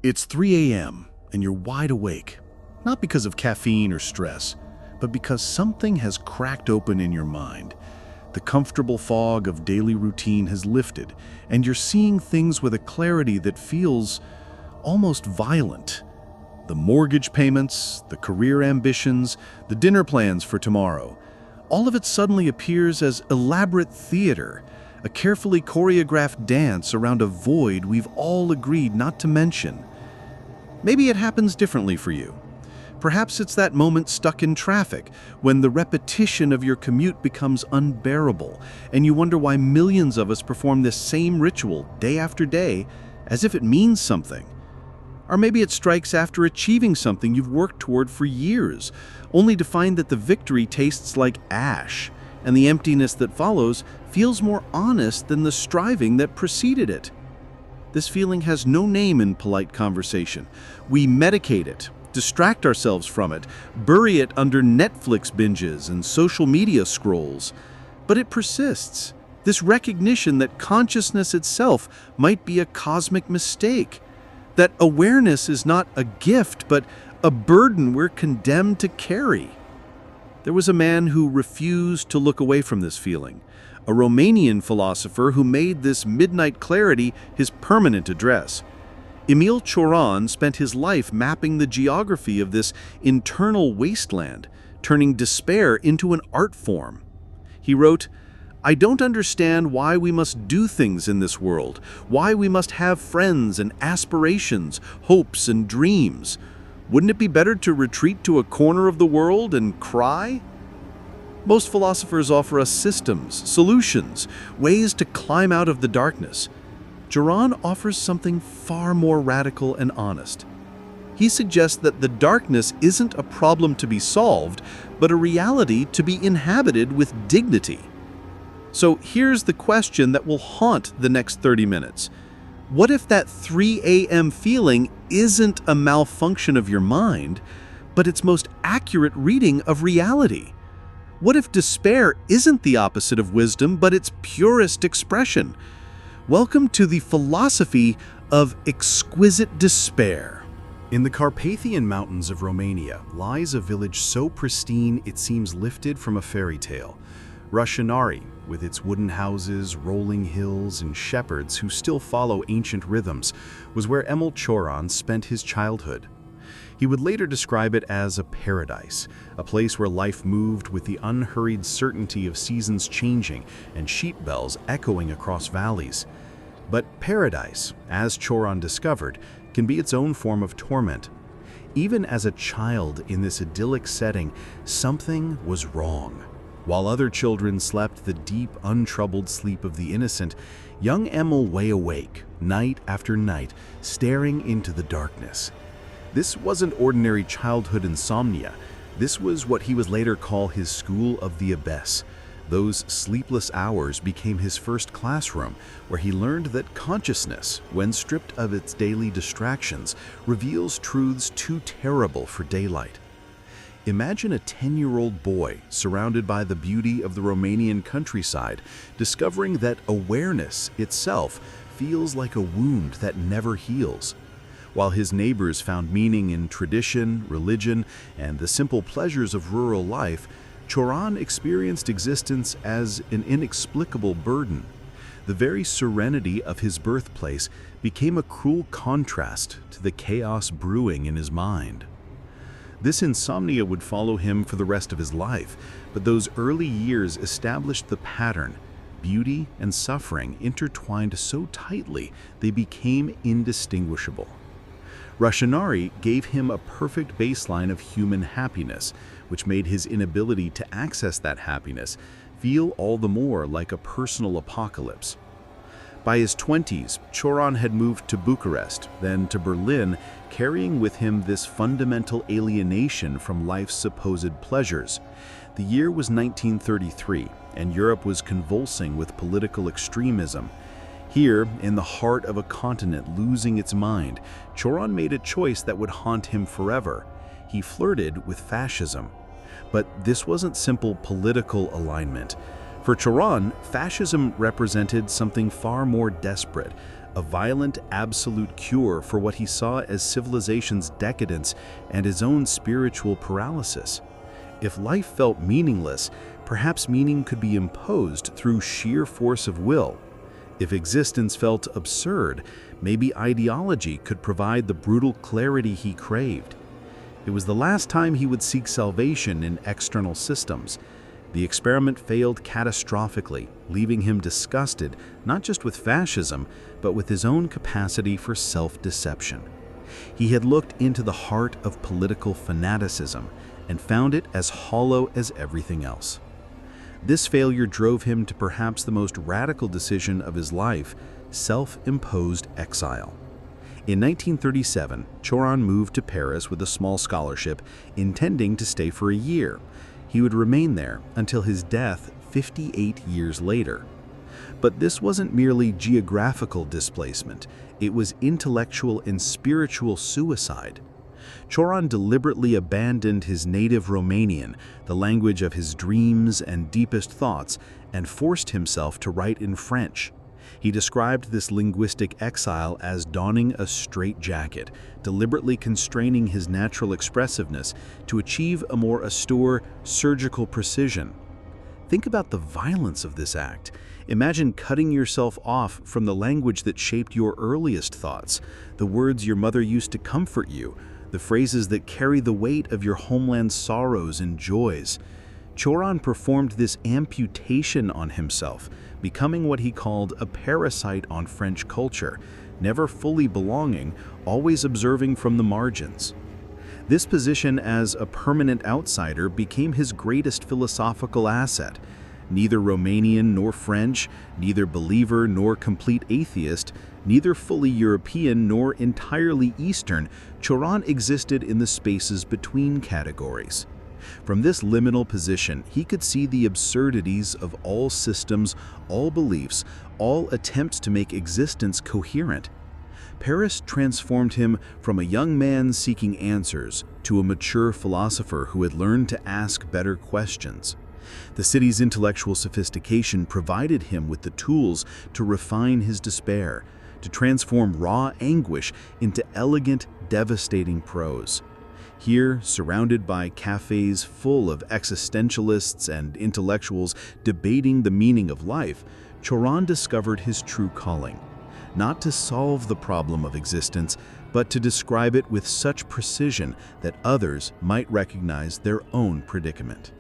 It's 3 a.m. and you're wide awake, not because of caffeine or stress, but because something has cracked open in your mind. The comfortable fog of daily routine has lifted, and you're seeing things with a clarity that feels almost violent. The mortgage payments, the career ambitions, the dinner plans for tomorrow, all of it suddenly appears as elaborate theater, a carefully choreographed dance around a void we've all agreed not to mention. Maybe it happens differently for you. Perhaps it's that moment stuck in traffic, when the repetition of your commute becomes unbearable, and you wonder why millions of us perform this same ritual day after day, as if it means something. Or maybe it strikes after achieving something you've worked toward for years, only to find that the victory tastes like ash, and the emptiness that follows feels more honest than the striving that preceded it. This feeling has no name in polite conversation. We medicate it, distract ourselves from it, bury it under Netflix binges and social media scrolls. But it persists, this recognition that consciousness itself might be a cosmic mistake, that awareness is not a gift, but a burden we're condemned to carry. There was a man who refused to look away from this feeling, a Romanian philosopher who made this midnight clarity his permanent address. Emil Cioran spent his life mapping the geography of this internal wasteland, turning despair into an art form. He wrote, "I don't understand why we must do things in this world, why we must have friends and aspirations, hopes and dreams. Wouldn't it be better to retreat to a corner of the world and cry?" Most philosophers offer us systems, solutions, ways to climb out of the darkness. Cioran offers something far more radical and honest. He suggests that the darkness isn't a problem to be solved, but a reality to be inhabited with dignity. So here's the question that will haunt the next 30 minutes. What if that 3 a.m. feeling isn't a malfunction of your mind, but its most accurate reading of reality? What if despair isn't the opposite of wisdom, but its purest expression? Welcome to the philosophy of exquisite despair. In the Carpathian mountains of Romania lies a village so pristine it seems lifted from a fairy tale. Rășănari, with its wooden houses, rolling hills, and shepherds who still follow ancient rhythms, was where Emil Cioran spent his childhood. He would later describe it as a paradise, a place where life moved with the unhurried certainty of seasons changing and sheep bells echoing across valleys. But paradise, as Cioran discovered, can be its own form of torment. Even as a child in this idyllic setting, something was wrong. While other children slept the deep, untroubled sleep of the innocent, young Emil lay awake, night after night, staring into the darkness. This wasn't ordinary childhood insomnia. This was what he would later call his school of the abyss. Those sleepless hours became his first classroom, where he learned that consciousness, when stripped of its daily distractions, reveals truths too terrible for daylight. Imagine a 10-year-old boy surrounded by the beauty of the Romanian countryside, discovering that awareness itself feels like a wound that never heals. While his neighbors found meaning in tradition, religion, and the simple pleasures of rural life, Cioran experienced existence as an inexplicable burden. The very serenity of his birthplace became a cruel contrast to the chaos brewing in his mind. This insomnia would follow him for the rest of his life, but those early years established the pattern. Beauty and suffering intertwined so tightly they became indistinguishable. Rășănari gave him a perfect baseline of human happiness, which made his inability to access that happiness feel all the more like a personal apocalypse. By his 20s, Cioran had moved to Bucharest, then to Berlin, carrying with him this fundamental alienation from life's supposed pleasures. The year was 1933, and Europe was convulsing with political extremism. Here, in the heart of a continent losing its mind, Cioran made a choice that would haunt him forever. He flirted with fascism. But this wasn't simple political alignment. For Cioran, fascism represented something far more desperate, a violent absolute cure for what he saw as civilization's decadence and his own spiritual paralysis. If life felt meaningless, perhaps meaning could be imposed through sheer force of will. If existence felt absurd, maybe ideology could provide the brutal clarity he craved. It was the last time he would seek salvation in external systems. The experiment failed catastrophically, leaving him disgusted not just with fascism, but with his own capacity for self-deception. He had looked into the heart of political fanaticism and found it as hollow as everything else. This failure drove him to perhaps the most radical decision of his life: self-imposed exile. In 1937, Cioran moved to Paris with a small scholarship, intending to stay for a year. He would remain there until his death 58 years later. But this wasn't merely geographical displacement, it was intellectual and spiritual suicide. Cioran deliberately abandoned his native Romanian, the language of his dreams and deepest thoughts, and forced himself to write in French. He described this linguistic exile as donning a straitjacket, deliberately constraining his natural expressiveness to achieve a more austere, surgical precision. Think about the violence of this act. Imagine cutting yourself off from the language that shaped your earliest thoughts, the words your mother used to comfort you, the phrases that carry the weight of your homeland's sorrows and joys. Cioran performed this amputation on himself, becoming what he called a parasite on French culture, never fully belonging, always observing from the margins. This position as a permanent outsider became his greatest philosophical asset. Neither Romanian nor French, neither believer nor complete atheist, neither fully European nor entirely Eastern, Cioran existed in the spaces between categories. From this liminal position, he could see the absurdities of all systems, all beliefs, all attempts to make existence coherent. Paris transformed him from a young man seeking answers to a mature philosopher who had learned to ask better questions. The city's intellectual sophistication provided him with the tools to refine his despair, to transform raw anguish into elegant, devastating prose. Here, surrounded by cafes full of existentialists and intellectuals debating the meaning of life, Cioran discovered his true calling. Not to solve the problem of existence, but to describe it with such precision that others might recognize their own predicament.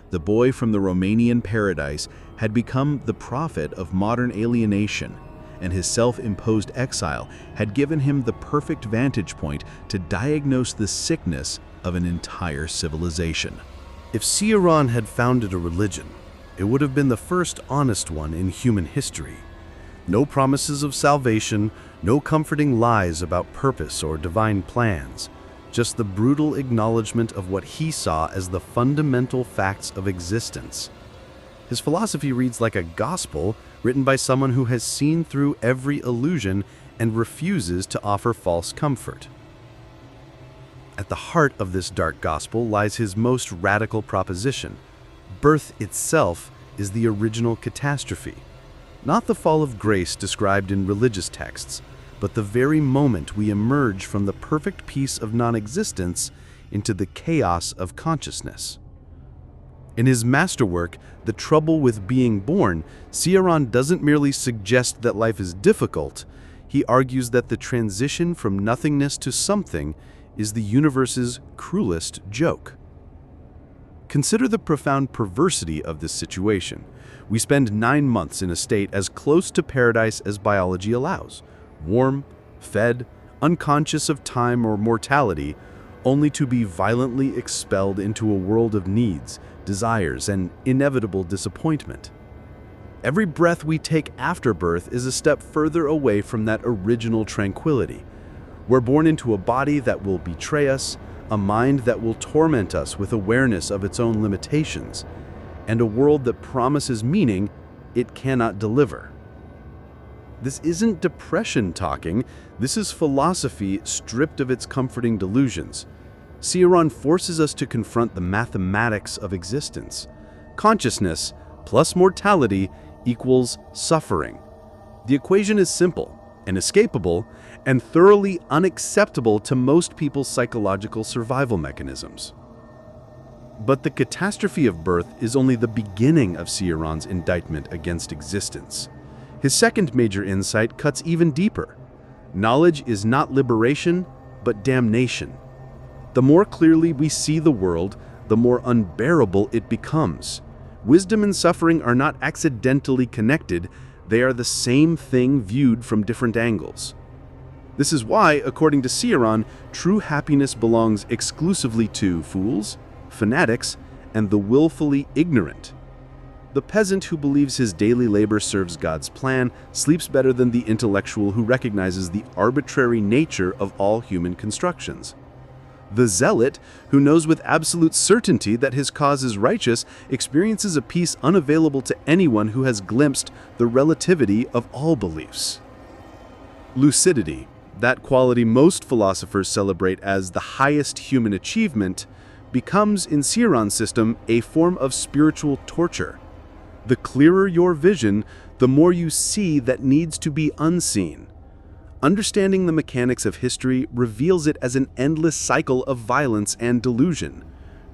The boy from the Romanian paradise had become the prophet of modern alienation, and his self-imposed exile had given him the perfect vantage point to diagnose the sickness of an entire civilization. If Cioran had founded a religion, it would have been the first honest one in human history. No promises of salvation, no comforting lies about purpose or divine plans, just the brutal acknowledgement of what he saw as the fundamental facts of existence. His philosophy reads like a gospel written by someone who has seen through every illusion and refuses to offer false comfort. At the heart of this dark gospel lies his most radical proposition: birth itself is the original catastrophe. Not the fall of grace described in religious texts, but the very moment we emerge from the perfect peace of non-existence into the chaos of consciousness. In his masterwork, The Trouble with Being Born, Cioran doesn't merely suggest that life is difficult, he argues that the transition from nothingness to something is the universe's cruelest joke. Consider the profound perversity of this situation. We spend 9 months in a state as close to paradise as biology allows, warm, fed, unconscious of time or mortality, only to be violently expelled into a world of needs, desires, and inevitable disappointment. Every breath we take after birth is a step further away from that original tranquility. We're born into a body that will betray us, a mind that will torment us with awareness of its own limitations, and a world that promises meaning it cannot deliver. This isn't depression talking, this is philosophy stripped of its comforting delusions. Cioran forces us to confront the mathematics of existence. Consciousness plus mortality equals suffering. The equation is simple. inescapable, and thoroughly unacceptable to most people's psychological survival mechanisms. But the catastrophe of birth is only the beginning of Cioran's indictment against existence. His second major insight cuts even deeper. Knowledge is not liberation, but damnation. The more clearly we see the world, the more unbearable it becomes. Wisdom and suffering are not accidentally connected, they are the same thing viewed from different angles. This is why, according to Cioran, true happiness belongs exclusively to fools, fanatics, and the willfully ignorant. The peasant who believes his daily labor serves God's plan sleeps better than the intellectual who recognizes the arbitrary nature of all human constructions. The zealot, who knows with absolute certainty that his cause is righteous, experiences a peace unavailable to anyone who has glimpsed the relativity of all beliefs. Lucidity, that quality most philosophers celebrate as the highest human achievement, becomes, in Cioran's system, a form of spiritual torture. The clearer your vision, the more you see that needs to be unseen. Understanding the mechanics of history reveals it as an endless cycle of violence and delusion.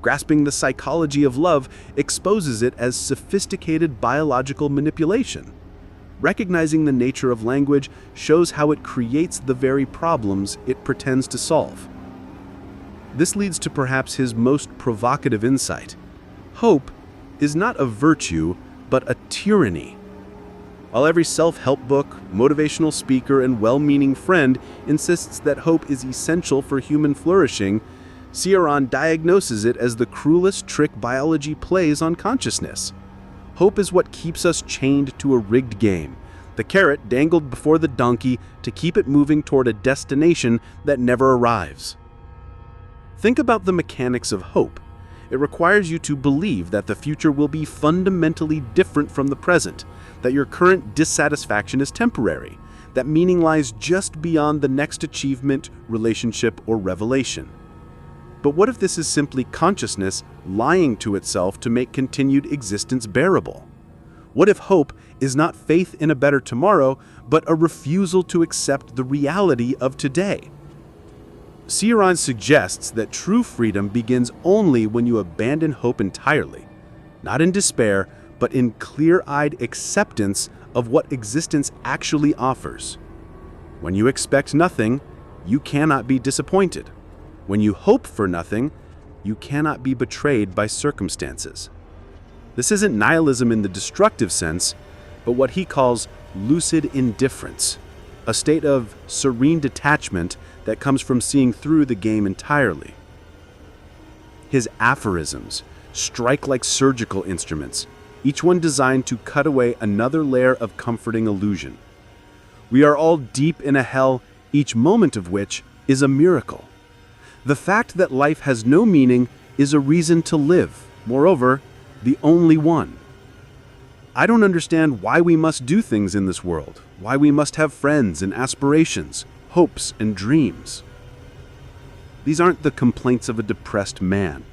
Grasping the psychology of love exposes it as sophisticated biological manipulation. Recognizing the nature of language shows how it creates the very problems it pretends to solve. This leads to perhaps his most provocative insight. Hope is not a virtue, but a tyranny. While every self-help book, motivational speaker, and well-meaning friend insists that hope is essential for human flourishing, Cioran diagnoses it as the cruelest trick biology plays on consciousness. Hope is what keeps us chained to a rigged game, the carrot dangled before the donkey to keep it moving toward a destination that never arrives. Think about the mechanics of hope. It requires you to believe that the future will be fundamentally different from the present, that your current dissatisfaction is temporary, that meaning lies just beyond the next achievement, relationship, or revelation. But what if this is simply consciousness lying to itself to make continued existence bearable? What if hope is not faith in a better tomorrow, but a refusal to accept the reality of today? Cioran suggests that true freedom begins only when you abandon hope entirely, not in despair, but in clear-eyed acceptance of what existence actually offers. When you expect nothing, you cannot be disappointed. When you hope for nothing, you cannot be betrayed by circumstances. This isn't nihilism in the destructive sense, but what he calls lucid indifference, a state of serene detachment that comes from seeing through the game entirely. His aphorisms strike like surgical instruments, each one designed to cut away another layer of comforting illusion. We are all deep in a hell, each moment of which is a miracle. The fact that life has no meaning is a reason to live, moreover, the only one. I don't understand why we must do things in this world, why we must have friends and aspirations, hopes and dreams. These aren't the complaints of a depressed man.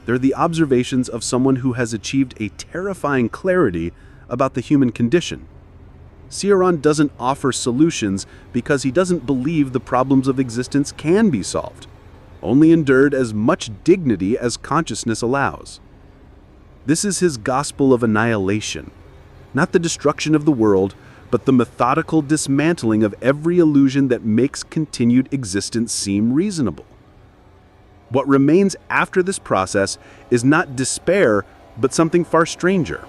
They're the observations of someone who has achieved a terrifying clarity about the human condition. Cioran doesn't offer solutions because he doesn't believe the problems of existence can be solved, only endured as much dignity as consciousness allows. This is his gospel of annihilation, not the destruction of the world, but the methodical dismantling of every illusion that makes continued existence seem reasonable. What remains after this process is not despair, but something far stranger,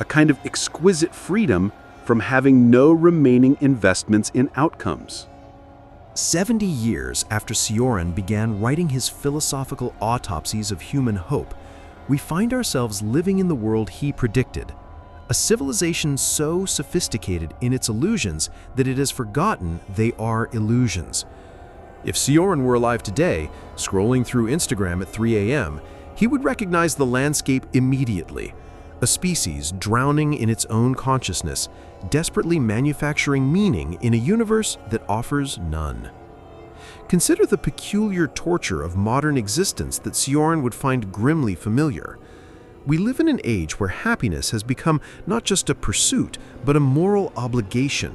a kind of exquisite freedom from having no remaining investments in outcomes. 70 years after Cioran began writing his philosophical autopsies of human hope, we find ourselves living in the world he predicted, a civilization so sophisticated in its illusions that it has forgotten they are illusions. If Cioran were alive today, scrolling through Instagram at 3 a.m., he would recognize the landscape immediately, a species drowning in its own consciousness, desperately manufacturing meaning in a universe that offers none. Consider the peculiar torture of modern existence that Cioran would find grimly familiar. We live in an age where happiness has become not just a pursuit, but a moral obligation.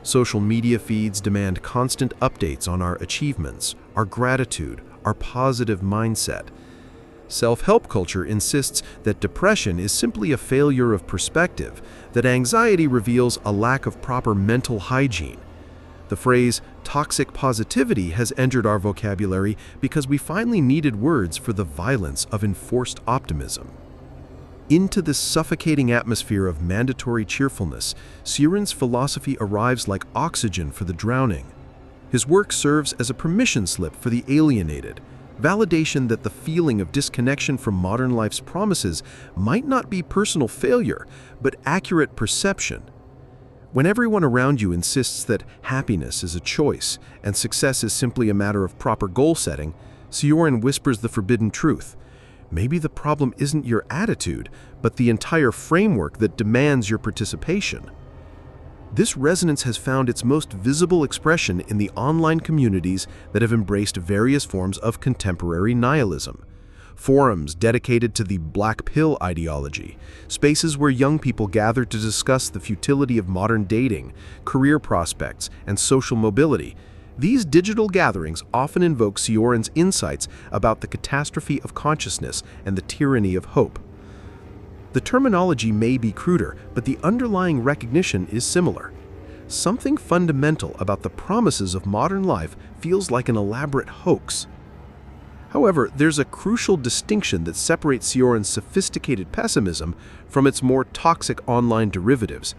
Social media feeds demand constant updates on our achievements, our gratitude, our positive mindset. Self-help culture insists that depression is simply a failure of perspective, that anxiety reveals a lack of proper mental hygiene. The phrase toxic positivity has entered our vocabulary because we finally needed words for the violence of enforced optimism. Into this suffocating atmosphere of mandatory cheerfulness, Cioran's philosophy arrives like oxygen for the drowning. His work serves as a permission slip for the alienated, validation that the feeling of disconnection from modern life's promises might not be personal failure, but accurate perception. When everyone around you insists that happiness is a choice and success is simply a matter of proper goal setting, Cioran whispers the forbidden truth. Maybe the problem isn't your attitude, but the entire framework that demands your participation. This resonance has found its most visible expression in the online communities that have embraced various forms of contemporary nihilism. Forums dedicated to the black pill ideology, spaces where young people gather to discuss the futility of modern dating, career prospects, and social mobility. These digital gatherings often invoke Cioran's insights about the catastrophe of consciousness and the tyranny of hope. The terminology may be cruder, but the underlying recognition is similar. Something fundamental about the promises of modern life feels like an elaborate hoax. However, there's a crucial distinction that separates Cioran's sophisticated pessimism from its more toxic online derivatives.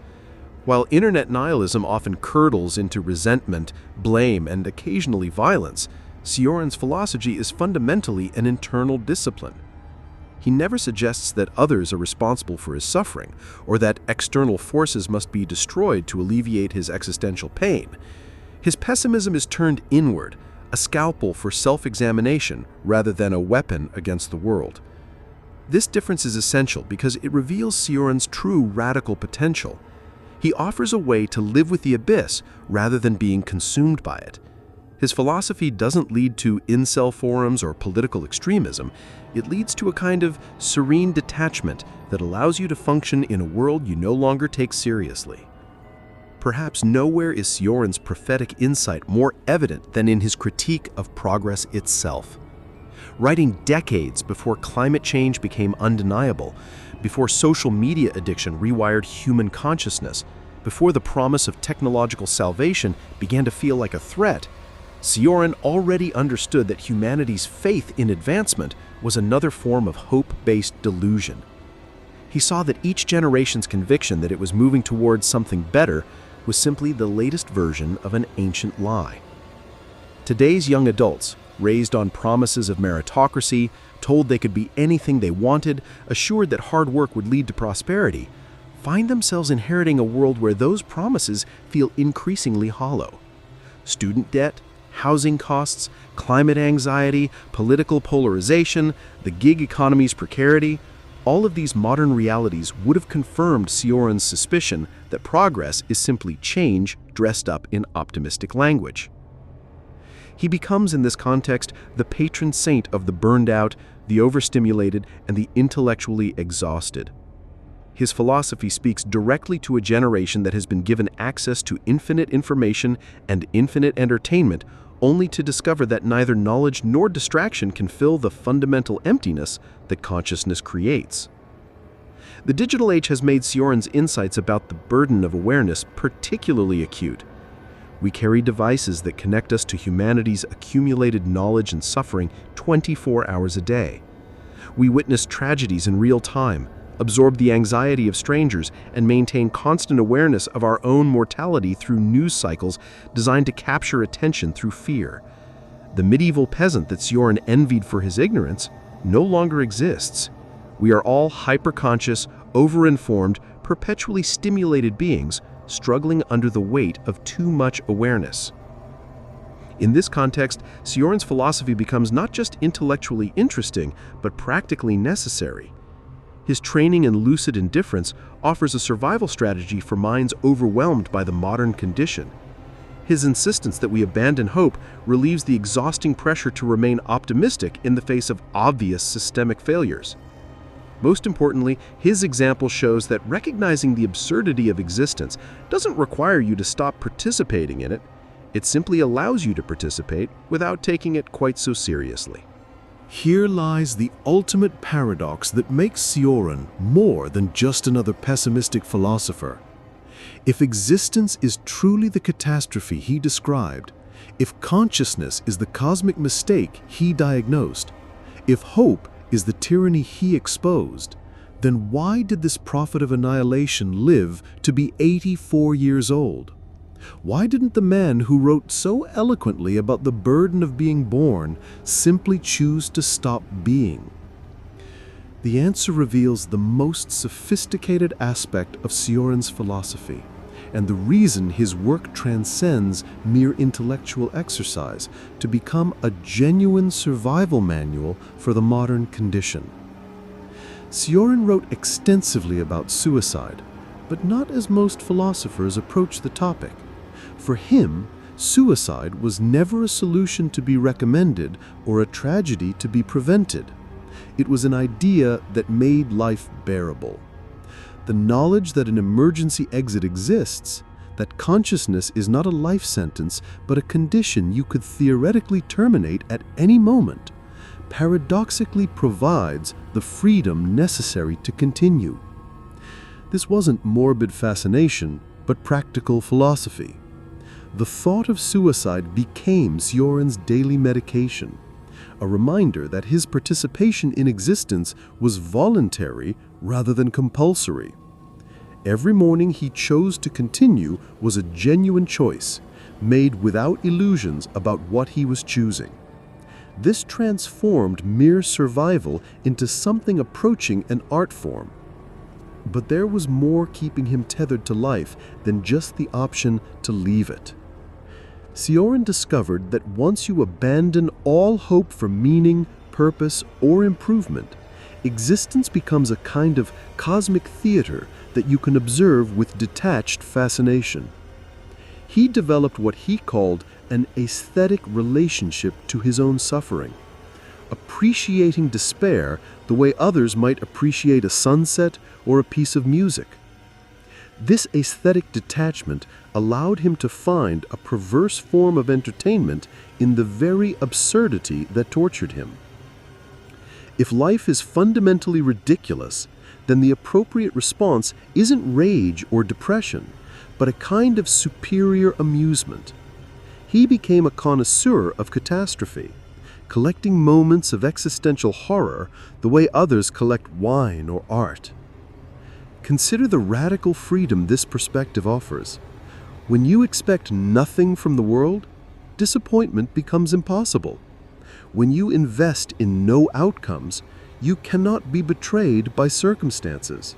While internet nihilism often curdles into resentment, blame, and occasionally violence, Cioran's philosophy is fundamentally an internal discipline. He never suggests that others are responsible for his suffering, or that external forces must be destroyed to alleviate his existential pain. His pessimism is turned inward, a scalpel for self-examination rather than a weapon against the world. This difference is essential because it reveals Cioran's true radical potential. He offers a way to live with the abyss rather than being consumed by it. His philosophy doesn't lead to incel forums or political extremism. It leads to a kind of serene detachment that allows you to function in a world you no longer take seriously. Perhaps nowhere is Cioran's prophetic insight more evident than in his critique of progress itself. Writing decades before climate change became undeniable, before social media addiction rewired human consciousness, before the promise of technological salvation began to feel like a threat, Cioran already understood that humanity's faith in advancement was another form of hope-based delusion. He saw that each generation's conviction that it was moving towards something better was simply the latest version of an ancient lie. Today's young adults, raised on promises of meritocracy, told they could be anything they wanted, assured that hard work would lead to prosperity, find themselves inheriting a world where those promises feel increasingly hollow. Student debt, housing costs, climate anxiety, political polarization, the gig economy's precarity, all of these modern realities would have confirmed Cioran's suspicion that progress is simply change dressed up in optimistic language. He becomes, in this context, the patron saint of the burned out, the overstimulated, and the intellectually exhausted. His philosophy speaks directly to a generation that has been given access to infinite information and infinite entertainment, only to discover that neither knowledge nor distraction can fill the fundamental emptiness that consciousness creates. The digital age has made Cioran's insights about the burden of awareness particularly acute. We carry devices that connect us to humanity's accumulated knowledge and suffering 24 hours a day. We witness tragedies in real time, absorb the anxiety of strangers, and maintain constant awareness of our own mortality through news cycles designed to capture attention through fear. The medieval peasant that Cioran envied for his ignorance no longer exists. We are all hyper-conscious, over-informed, perpetually stimulated beings struggling under the weight of too much awareness. In this context, Cioran's philosophy becomes not just intellectually interesting, but practically necessary. His training in lucid indifference offers a survival strategy for minds overwhelmed by the modern condition. His insistence that we abandon hope relieves the exhausting pressure to remain optimistic in the face of obvious systemic failures. Most importantly, his example shows that recognizing the absurdity of existence doesn't require you to stop participating in it. It simply allows you to participate without taking it quite so seriously. Here lies the ultimate paradox that makes Cioran more than just another pessimistic philosopher. If existence is truly the catastrophe he described, if consciousness is the cosmic mistake he diagnosed, if hope is the tyranny he exposed, then why did this prophet of annihilation live to be 84 years old? Why didn't the man who wrote so eloquently about the burden of being born simply choose to stop being? The answer reveals the most sophisticated aspect of Cioran's philosophy, and the reason his work transcends mere intellectual exercise to become a genuine survival manual for the modern condition. Cioran wrote extensively about suicide, but not as most philosophers approach the topic. For him, suicide was never a solution to be recommended or a tragedy to be prevented. It was an idea that made life bearable. The knowledge that an emergency exit exists, that consciousness is not a life sentence but a condition you could theoretically terminate at any moment, paradoxically provides the freedom necessary to continue. This wasn't morbid fascination, but practical philosophy. The thought of suicide became Cioran's daily medication, a reminder that his participation in existence was voluntary rather than compulsory. Every morning he chose to continue was a genuine choice, made without illusions about what he was choosing. This transformed mere survival into something approaching an art form. But there was more keeping him tethered to life than just the option to leave it. Cioran discovered that once you abandon all hope for meaning, purpose, or improvement, existence becomes a kind of cosmic theater that you can observe with detached fascination. He developed what he called an aesthetic relationship to his own suffering, appreciating despair the way others might appreciate a sunset or a piece of music. This aesthetic detachment allowed him to find a perverse form of entertainment in the very absurdity that tortured him. If life is fundamentally ridiculous, then the appropriate response isn't rage or depression, but a kind of superior amusement. He became a connoisseur of catastrophe, collecting moments of existential horror the way others collect wine or art. Consider the radical freedom this perspective offers. When you expect nothing from the world, disappointment becomes impossible. When you invest in no outcomes, you cannot be betrayed by circumstances.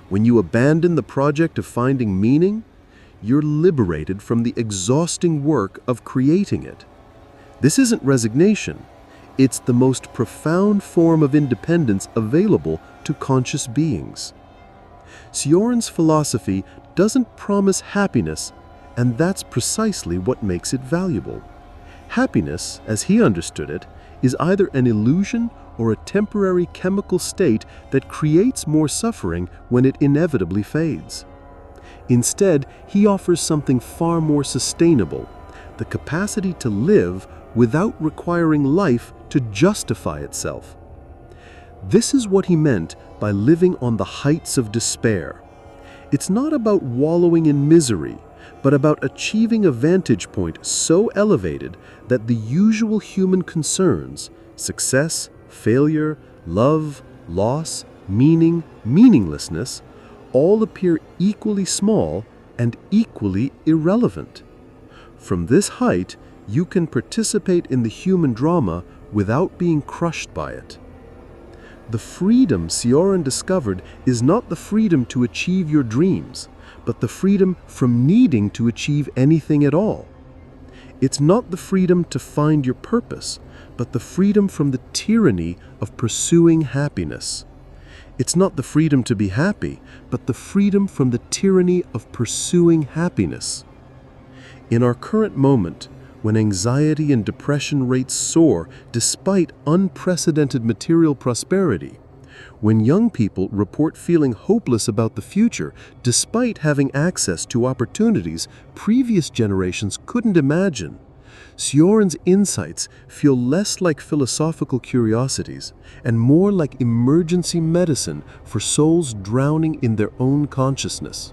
When you abandon the project of finding meaning, you're liberated from the exhausting work of creating it. This isn't resignation. It's the most profound form of independence available to conscious beings. Cioran's philosophy doesn't promise happiness, and that's precisely what makes it valuable. Happiness, as he understood it, is either an illusion or a temporary chemical state that creates more suffering when it inevitably fades. Instead, he offers something far more sustainable, the capacity to live without requiring life to justify itself. This is what he meant by living on the heights of despair. It's not about wallowing in misery, but about achieving a vantage point so elevated that the usual human concerns, success, failure, love, loss, meaning, meaninglessness, all appear equally small and equally irrelevant. From this height, you can participate in the human drama without being crushed by it. The freedom Cioran discovered is not the freedom to achieve your dreams, but the freedom from needing to achieve anything at all. It's not the freedom to find your purpose, but the freedom from the tyranny of pursuing happiness. It's not the freedom to be happy, but the freedom from the tyranny of pursuing happiness. In our current moment, when anxiety and depression rates soar despite unprecedented material prosperity, When young people report feeling hopeless about the future despite having access to opportunities previous generations couldn't imagine, Cioran's insights feel less like philosophical curiosities and more like emergency medicine for souls drowning in their own consciousness.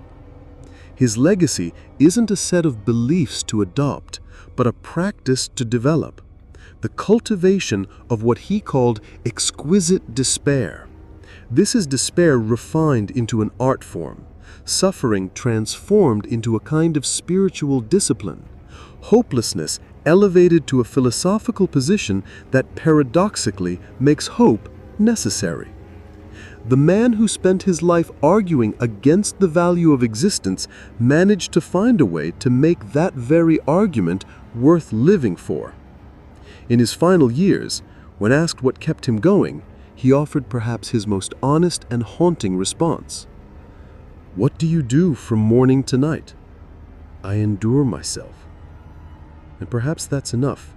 His legacy isn't a set of beliefs to adopt, but a practice to develop, the cultivation of what he called exquisite despair. This is despair refined into an art form, suffering transformed into a kind of spiritual discipline, hopelessness elevated to a philosophical position that paradoxically makes hope necessary. The man who spent his life arguing against the value of existence managed to find a way to make that very argument worth living for. In his final years, when asked what kept him going, he offered perhaps his most honest and haunting response. "What do you do from morning to night?" "I endure myself." And perhaps that's enough.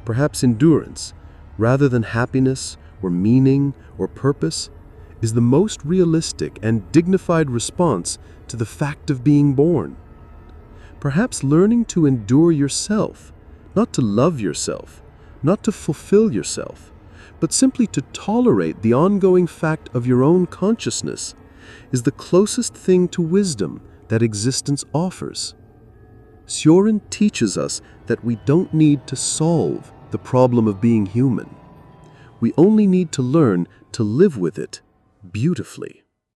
Perhaps endurance, rather than happiness or meaning or purpose, is the most realistic and dignified response to the fact of being born. Perhaps learning to endure yourself, not to love yourself, not to fulfill yourself, but simply to tolerate the ongoing fact of your own consciousness, is the closest thing to wisdom that existence offers. Cioran teaches us that we don't need to solve the problem of being human. We only need to learn to live with it beautifully.